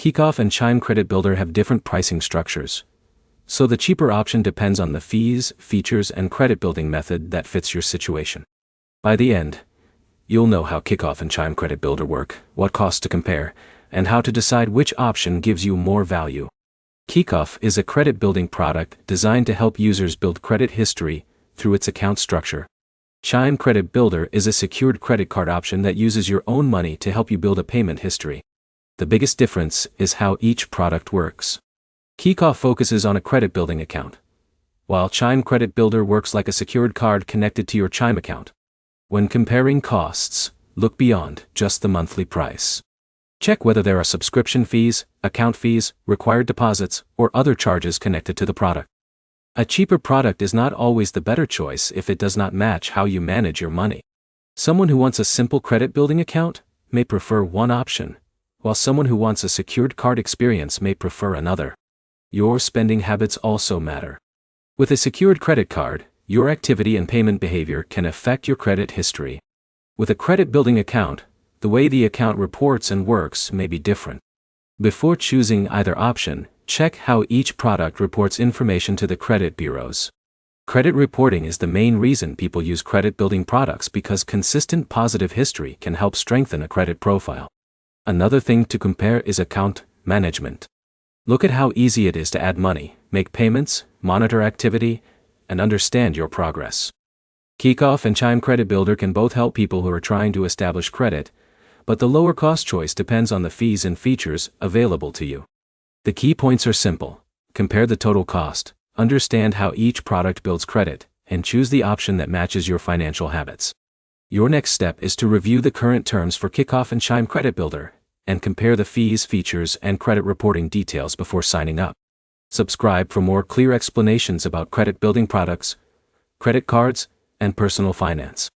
Kikoff and Chime Credit Builder have different pricing structures, so the cheaper option depends on the fees, features, and credit building method that fits your situation. By the end, you'll know how Kikoff and Chime Credit Builder work, what costs to compare, and how to decide which option gives you more value. Kikoff is a credit building product designed to help users build credit history through its account structure. Chime Credit Builder is a secured credit card option that uses your own money to help you build a payment history. The biggest difference is how each product works. Kikoff focuses on a credit building account, while Chime Credit Builder works like a secured card connected to your Chime account. When comparing costs, look beyond just the monthly price. Check whether there are subscription fees, account fees, required deposits, or other charges connected to the product. A cheaper product is not always the better choice if it does not match how you manage your money. Someone who wants a simple credit building account may prefer one option, while someone who wants a secured card experience may prefer another. Your spending habits also matter. With a secured credit card, your activity and payment behavior can affect your credit history. With a credit building account, the way the account reports and works may be different. Before choosing either option, check how each product reports information to the credit bureaus. Credit reporting is the main reason people use credit building products because consistent positive history can help strengthen a credit profile. Another thing to compare is account management. Look at how easy it is to add money, make payments, monitor activity, and understand your progress. Kikoff and Chime Credit Builder can both help people who are trying to establish credit, but the lower cost choice depends on the fees and features available to you. The key points are simple: compare the total cost, understand how each product builds credit, and choose the option that matches your financial habits. Your next step is to review the current terms for Kikoff and Chime Credit Builder, and compare the fees, features, and credit reporting details before signing up. Subscribe for more clear explanations about credit building products, credit cards, and personal finance.